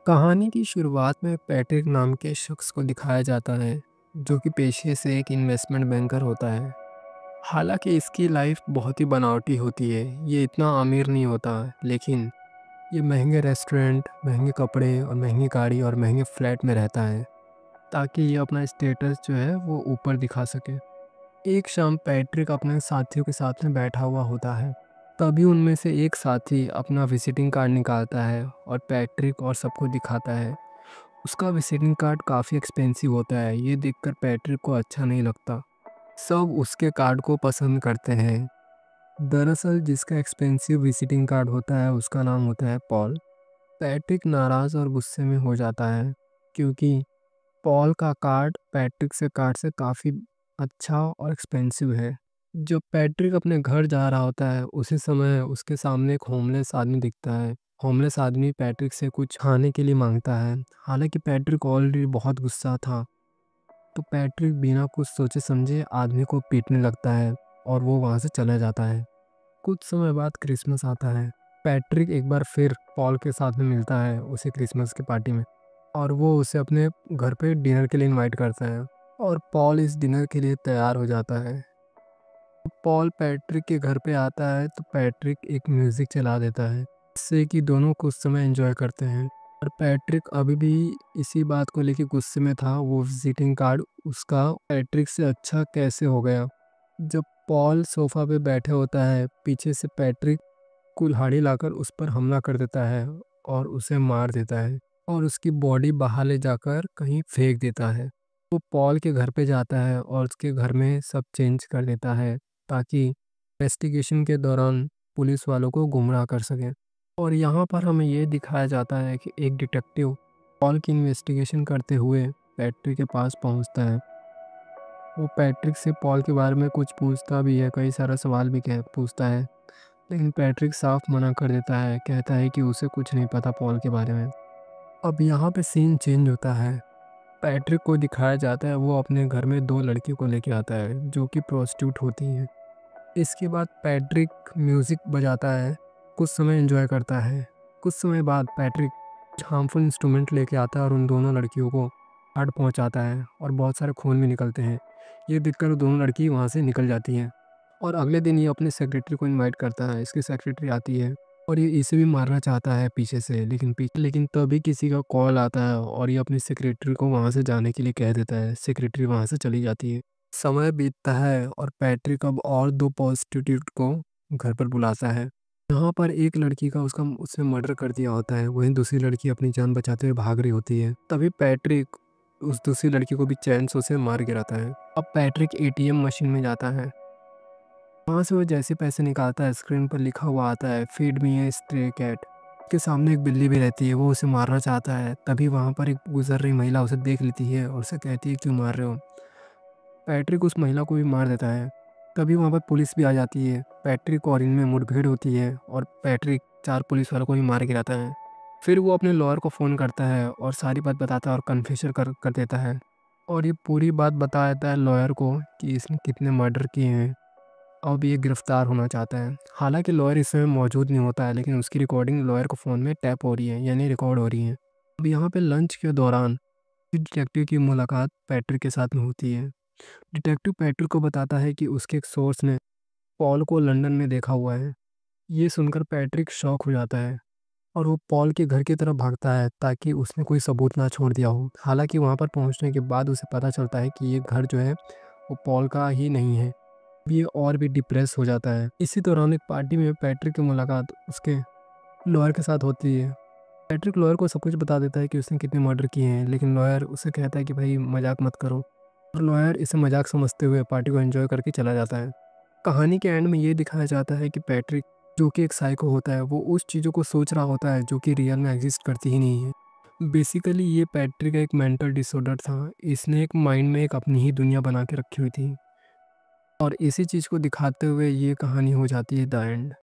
कहानी की शुरुआत में पैट्रिक नाम के शख्स को दिखाया जाता है, जो कि पेशे से एक इन्वेस्टमेंट बैंकर होता है। हालांकि इसकी लाइफ बहुत ही बनावटी होती है, ये इतना अमीर नहीं होता, लेकिन ये महंगे रेस्टोरेंट, महंगे कपड़े और महंगी गाड़ी और महंगे फ्लैट में रहता है, ताकि ये अपना स्टेटस जो है वो ऊपर दिखा सके। एक शाम पैट्रिक अपने साथियों के साथ में बैठा हुआ होता है। तभी उनमें से एक साथी अपना विजिटिंग कार्ड निकालता है और पैट्रिक और सबको दिखाता है। उसका विजिटिंग कार्ड काफ़ी एक्सपेंसिव होता है, ये देखकर पैट्रिक को अच्छा नहीं लगता। सब उसके कार्ड को पसंद करते हैं। दरअसल जिसका एक्सपेंसिव विजिटिंग कार्ड होता है उसका नाम होता है पॉल। पैट्रिक नाराज़ और गुस्से में हो जाता है, क्योंकि पॉल का कार्ड पैट्रिक से कार्ड से काफ़ी अच्छा और एक्सपेंसिव है। जब पैट्रिक अपने घर जा रहा होता है, उसी समय उसके सामने एक होमलेस आदमी दिखता है। होमलेस आदमी पैट्रिक से कुछ खाने के लिए मांगता है। हालांकि पैट्रिक ऑलरेडी बहुत गुस्सा था, तो पैट्रिक बिना कुछ सोचे समझे आदमी को पीटने लगता है और वो वहाँ से चला जाता है। कुछ समय बाद क्रिसमस आता है। पैट्रिक एक बार फिर पॉल के साथ में मिलता है उसी क्रिसमस की पार्टी में, और वो उसे अपने घर पे डिनर के लिए इनवाइट करता है और पॉल इस डिनर के लिए तैयार हो जाता है। पॉल पैट्रिक के घर पे आता है तो पैट्रिक एक म्यूज़िक चला देता है, जिससे कि दोनों कुछ समय एंजॉय करते हैं। और पैट्रिक अभी भी इसी बात को लेके गुस्से में था, वो विजिटिंग कार्ड उसका पैट्रिक से अच्छा कैसे हो गया। जब पॉल सोफ़ा पे बैठे होता है, पीछे से पैट्रिक कुल्हाड़ी लाकर उस पर हमला कर देता है और उसे मार देता है और उसकी बॉडी बाहर ले जाकर कहीं फेंक देता है। वो पॉल के घर पे जाता है और उसके घर में सब चेंज कर देता है, ताकि इन्वेस्टिगेशन के दौरान पुलिस वालों को गुमराह कर सके। और यहाँ पर हमें ये दिखाया जाता है कि एक डिटेक्टिव पॉल की इन्वेस्टिगेशन करते हुए पैट्रिक के पास पहुँचता है। वो पैट्रिक से पॉल के बारे में कुछ पूछता भी है, कई सारा सवाल भी पूछता है, लेकिन पैट्रिक साफ मना कर देता है, कहता है कि उसे कुछ नहीं पता पॉल के बारे में। अब यहाँ पे सीन चेंज होता है। पैट्रिक को दिखाया जाता है वो अपने घर में दो लड़कियों को लेके आता है, जो कि प्रोस्टिट्यूट होती हैं। इसके बाद पैट्रिक म्यूज़िक बजाता है, कुछ समय एंजॉय करता है। कुछ समय बाद पैट्रिक कुछ हार्मफुल इंस्ट्रूमेंट लेके आता है और उन दोनों लड़कियों को हार्ट पहुँचाता है और बहुत सारे खून भी निकलते हैं। ये देखकर वो दोनों लड़की वहाँ से निकल जाती हैं। और अगले दिन ये अपने सेक्रेटरी को इनवाइट करता है। इसकी सेक्रेटरी आती है और ये इसे भी मारना चाहता है पीछे से, लेकिन तभी किसी का कॉल आता है और ये अपनी सेक्रेटरी को वहाँ से जाने के लिए कह देता है। सेक्रेटरी वहाँ से चली जाती है। समय बीतता है और पैट्रिक अब और दो प्रोस्टिट्यूट को घर पर बुलाता है। यहाँ पर एक लड़की का उसने मर्डर कर दिया होता है, वहीं दूसरी लड़की अपनी जान बचाते हुए भाग रही होती है। तभी पैट्रिक उस दूसरी लड़की को भी चैन से उसे मार गिराता है। अब पैट्रिक एटीएम मशीन में जाता है। वहाँ से वो जैसे पैसे निकालता है, स्क्रीन पर लिखा हुआ आता है फीड मी ए स्ट्रे कैट। के सामने एक बिल्ली भी रहती है, वो उसे मारना चाहता है। तभी वहाँ पर एक गुजर रही महिला उसे देख लेती है और उसे कहती है क्यों मार रहे हो। पैट्रिक उस महिला को भी मार देता है। तभी वहाँ पर पुलिस भी आ जाती है। पैट्रिक और इनमें मुठभेड़ होती है और पैट्रिक चार पुलिस वालों को भी मार गिराता है। फिर वो अपने लॉयर को फ़ोन करता है और सारी बात बताता है और कन्फेशन कर देता है, और ये पूरी बात बता देता है लॉयर को कि इसने कितने मर्डर किए हैं। अब ये गिरफ्तार होना चाहता है। हालांकि लॉयर इस समय मौजूद नहीं होता है, लेकिन उसकी रिकॉर्डिंग लॉयर को फ़ोन में टैप हो रही है, यानी रिकॉर्ड हो रही है। अब यहाँ पे लंच के दौरान डिटेक्टिव की मुलाकात पैट्रिक के साथ में होती है। डिटेक्टिव पैट्रिक को बताता है कि उसके एक सोर्स ने पॉल को लंदन में देखा हुआ है। ये सुनकर पैट्रिक शॉक हो जाता है और वो पॉल के घर की तरफ भागता है, ताकि उसने कोई सबूत ना छोड़ दिया हो। हालांकि वहाँ पर पहुँचने के बाद उसे पता चलता है कि ये घर जो है वो पॉल का ही नहीं है। ये और भी डिप्रेस हो जाता है। इसी दौरान एक पार्टी में पैट्रिक की मुलाकात उसके लॉयर के साथ होती है। पैट्रिक लॉयर को सब कुछ बता देता है कि उसने कितने मर्डर किए हैं, लेकिन लॉयर उसे कहता है कि भाई मजाक मत करो, और लॉयर इसे मजाक समझते हुए पार्टी को एंजॉय करके चला जाता है। कहानी के एंड में ये दिखाया जाता है कि पैट्रिक, जो कि एक साइको होता है, वो उस चीज़ों को सोच रहा होता है जो कि रियल में एग्जिस्ट करती ही नहीं है। बेसिकली ये पैट्रिक का एक मेंटल डिसऑर्डर था। इसने एक माइंड में एक अपनी ही दुनिया बना के रखी हुई थी, और इसी चीज़ को दिखाते हुए ये कहानी हो जाती है द एंड।